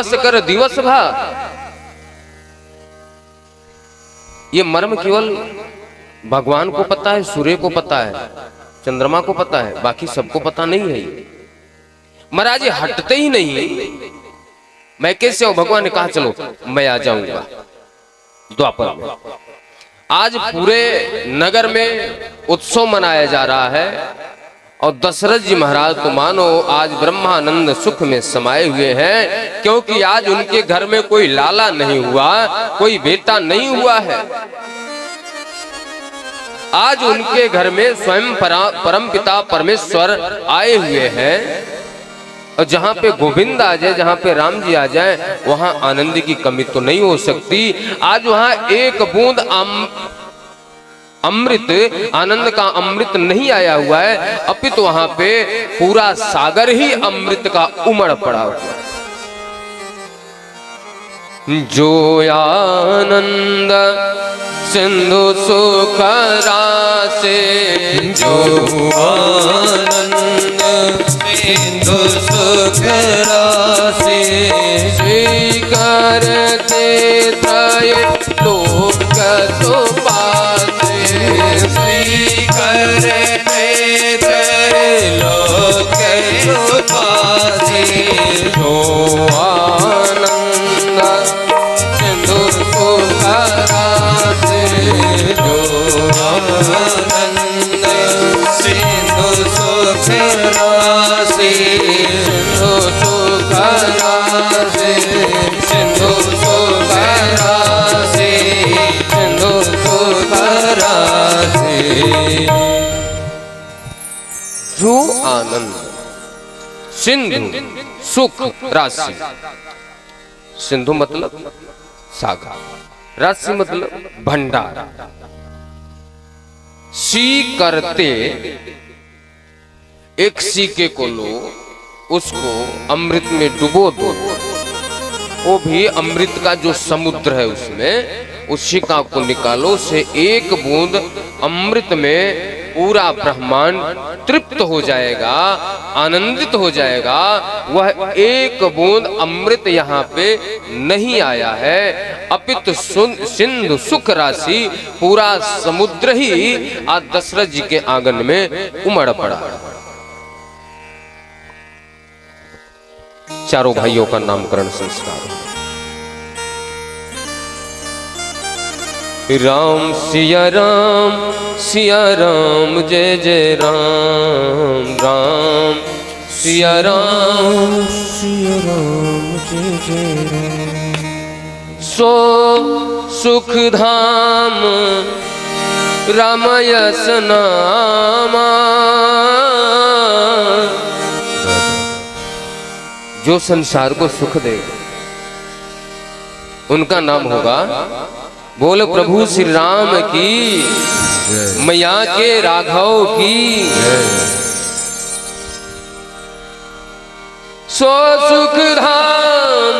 दिवस कर दिवस भा। ये मर्म केवल भगवान को पता है, सूर्य को पता है, चंद्रमा को पता है, बाकी सबको पता नहीं है। महाराज ये हटते ही नहीं। मैं कैसे हूं? भगवान ने कहा चलो मैं आ जाऊंगा द्वापर में। आज पूरे नगर में उत्सव मनाया जा रहा है और दशरथ जी महाराज तो मानो आज ब्रह्मानंद सुख में समाये हुए हैं, क्योंकि आज उनके घर में कोई लाला नहीं हुआ, कोई बेटा नहीं हुआ है। आज उनके घर में स्वयं परमपिता परमेश्वर आए हुए हैं। और जहां पे गोविंद आ जाए, जहां पे राम जी आ जाए, वहां आनंद की कमी तो नहीं हो सकती। आज वहां एक बूंद अमृत, आनंद का अमृत नहीं आया हुआ है, अपितु वहां पे पूरा सागर ही अमृत का उमड़ पड़ा हुआ है। जो आनंद सिंधु सुख रासे, जो आनंद सिंधु सुख रासे, स्वीकार त्रय लोक सुपासे, स्वीकार त्रय लोक सुपासे। जो आनंद सिंधु सुख रासे, जो आनंद सिंधु सुख रासे, सिंधु सुख रासे, सिंधु सुख रासे, सिंधु सुख रासे। जो आनंद सिंधु सुख राशि, सिंधु मतलब सागर, राशि मतलब भंडार। सी करते एक सीके को लो, उसको अमृत में डुबो दो, वो भी अमृत का जो समुद्र है उसमें उस सिक्का को निकालो, से एक बूंद अमृत में पूरा ब्रह्मांड तृप्त हो जाएगा, आनंदित हो जाएगा। वह एक बूंद अमृत यहाँ पे नहीं आया है, अपितु सिंधु सुख राशि पूरा समुद्र ही आज दशरथ जी के आंगन में उमड़ पड़ा। चारों भाइयों का नामकरण संस्कार। राम सिया राम, सिया राम, जय जय राम, राम सिया राम, सिया राम, जय जय राम। सो सुख धाम राम यस नामा। जो संसार को सुख देगा उनका नाम होगा, बोल प्रभु श्री राम की, मैया के राघव की। सो सुख धाम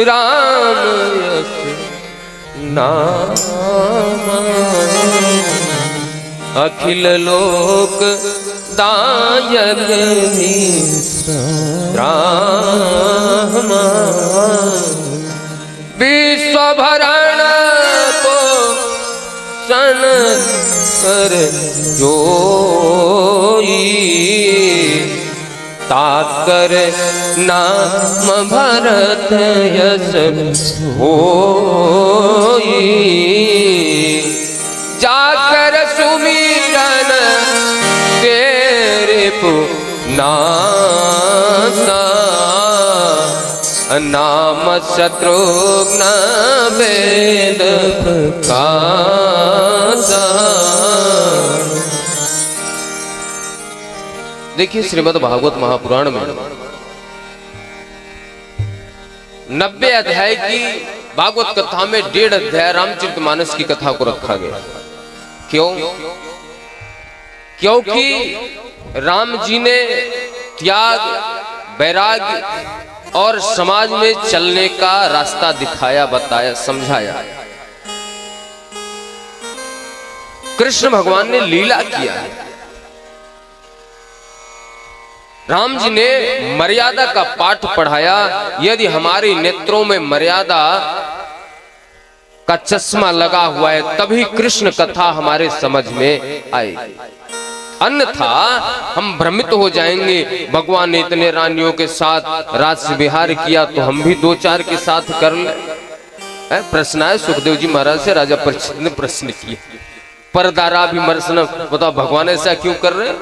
राम यस नामा, अखिल लोक दायक रामा। विश्व भरण को सन कर जोई, ताकर नाम भरत यश होई। जाकर सुमिरन तेरे पुनासा, नाम शत्रुघ्न वेद प्रकाशा। देखिए श्रीमद् भागवत महापुराण में 90 अध्याय की भागवत कथा में 1.5 अध्याय रामचरितमानस की कथा को रखा गया। क्यों? क्योंकि राम जी ने त्याग, वैराग्य और समाज में चलने का रास्ता दिखाया, बताया, समझाया। कृष्ण भगवान ने लीला किया। राम जी ने मर्यादा का पाठ पढ़ाया। यदि हमारे नेत्रों में मर्यादा का चश्मा लगा हुआ है तभी कृष्ण कथा हमारे समझ में आएगी, अन्यथा हम भ्रमित हो जाएंगे। भगवान ने इतने रानियों के साथ रास विहार किया तो हम भी दो चार के साथ कर ले। प्रश्न आए सुखदेव जी महाराज से, राजा परीक्षित ने प्रश्न किया, परदारा भी मरसना, बताओ भगवान ऐसा क्यों कर रहे हैं?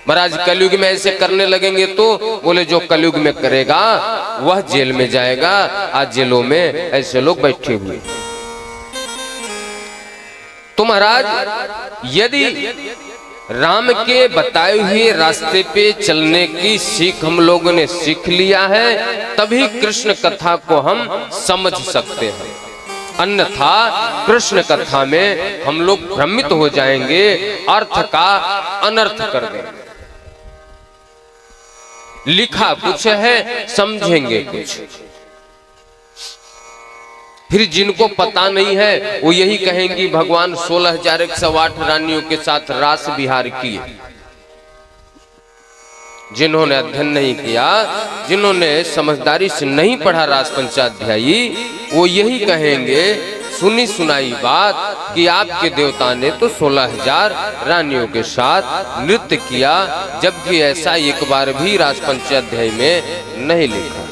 महाराज कलयुग में ऐसे करने लगेंगे तो बोले जो कलयुग में करेगा वह जेल में जाएगा। आज जेलों में ऐसे लोग बैठे हुए। तो महाराज यदि राम के बताए हुए रास्ते पे चलने की सीख हम लोगों ने सीख लिया है तभी कृष्ण कथा को हम समझ सकते हैं, अन्यथा कृष्ण कथा में हम लोग भ्रमित हो जाएंगे, अर्थ का अनर्थ कर देंगे। लिखा कुछ है समझेंगे कुछ, फिर जिनको पता नहीं है वो यही कहेंगे भगवान 16,108 रानियों के साथ रास विहार किए। जिन्होंने अध्ययन नहीं किया, जिन्होंने समझदारी से नहीं पढ़ा रास पंचाध्यायी, वो यही कहेंगे सुनी सुनाई बात कि आपके देवता ने तो 16,000 रानियों के साथ नृत्य किया, जबकि ऐसा एक बार भी रास पंचाध्याय में नहीं लिखा।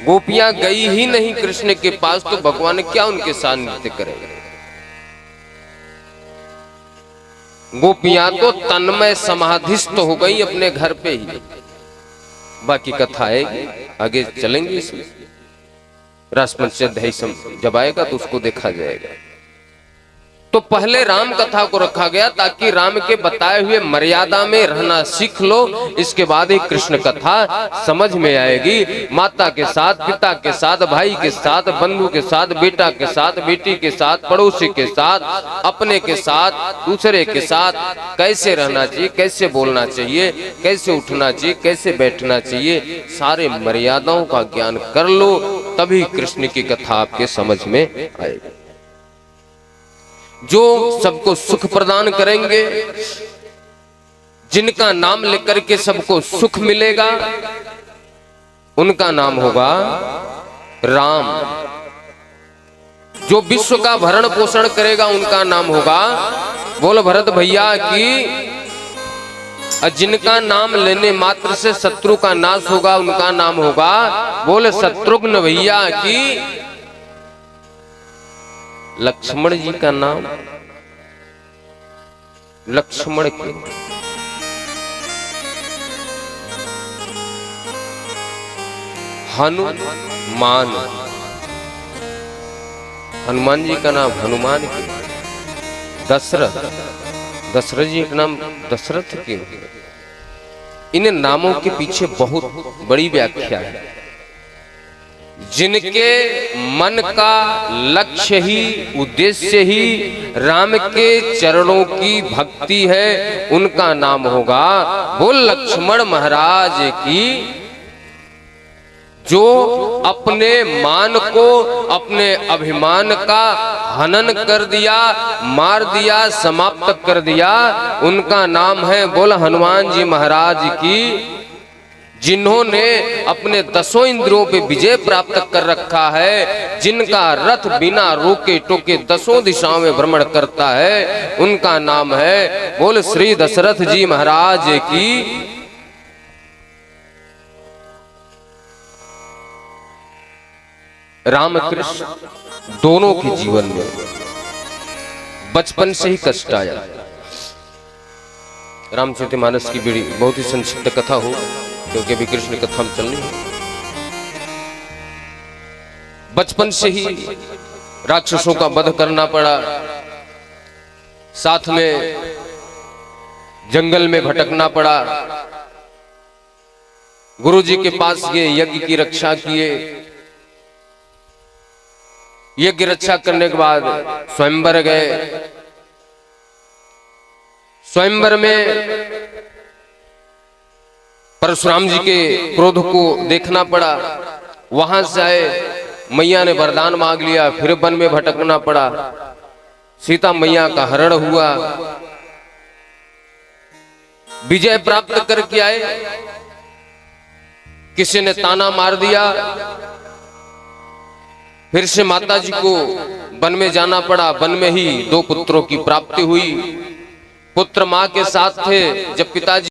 गोपियां गई ही नहीं कृष्ण के पास तो भगवान क्या उनके साथ नृत्य करेंगे? गोपियां तो तन्मय समाधिस्थ हो गई अपने घर पे ही। बाकी कथा आएगी, आगे चलेंगे इसमें, रास पंचाध्याय जब आएगा तो उसको देखा जाएगा। तो पहले राम कथा को रखा गया ताकि राम के बताए हुए मर्यादा में रहना सीख लो, इसके बाद ही कृष्ण कथा समझ में आएगी। माता के साथ, पिता के साथ, भाई के साथ, बंधु के साथ, बेटा के साथ, बेटी के साथ, पड़ोसी के साथ, अपने के साथ, दूसरे के साथ कैसे रहना चाहिए, कैसे बोलना चाहिए, कैसे उठना चाहिए, कैसे बैठना चाहिए, सारे मर्यादाओं का ज्ञान कर लो तभी कृष्ण की कथा आपके समझ में आएगी। जो सबको सुख प्रदान करेंगे, जिनका नाम लेकर के सबको सुख मिलेगा, उनका नाम होगा राम। जो विश्व का भरण पोषण करेगा उनका नाम होगा, बोल भरत भैया की। जिनका नाम लेने मात्र से शत्रु का नाश होगा उनका नाम होगा, बोले शत्रुघ्न भैया की। लक्ष्मण जी का नाम लक्ष्मण के, हनुमान, हनुमान जी का नाम हनुमान के। दशरथ, दशरथ जी का नाम दशरथ के। इन नामों के पीछे बहुत बड़ी व्याख्या है। जिनके मन का लक्ष्य ही, उद्देश्य ही राम के चरणों की भक्ति है, उनका नाम होगा बोल लक्ष्मण महाराज की। जो अपने मान को, अपने अभिमान का हनन कर दिया, मार दिया, समाप्त कर दिया, उनका नाम है बोल हनुमान जी महाराज की। जिन्होंने अपने 10 इंद्रियों पे विजय प्राप्त कर रखा है, जिनका रथ बिना रोके टोके 10 दिशाओं में भ्रमण करता है, उनका नाम है बोल श्री दशरथ जी महाराज की। रामकृष्ण दोनों के जीवन में बचपन से ही कष्ट आया। रामचरितमानस की बड़ी बहुत ही संक्षिप्त कथा हो, क्योंकि अभी कृष्ण कथा में चलनी है। बचपन से ही राक्षसों का वध करना पड़ा, साथ में जंगल में भटकना पड़ा। गुरुजी के पास ये यज्ञ की रक्षा किए। यज्ञ रक्षा करने के बाद स्वयंवर गए। स्वयंवर में परशुराम जी के क्रोध को देखना पड़ा। वहां से आए, मैया ने वरदान मांग लिया, फिर वन में भटकना पड़ा। सीता मैया का हरण हुआ। विजय प्राप्त करके आए, किसी ने ताना मार दिया, फिर से माता जी को वन में जाना पड़ा। वन में ही 2 पुत्रों की प्राप्ति हुई। पुत्र मां के साथ थे। जब पिताजी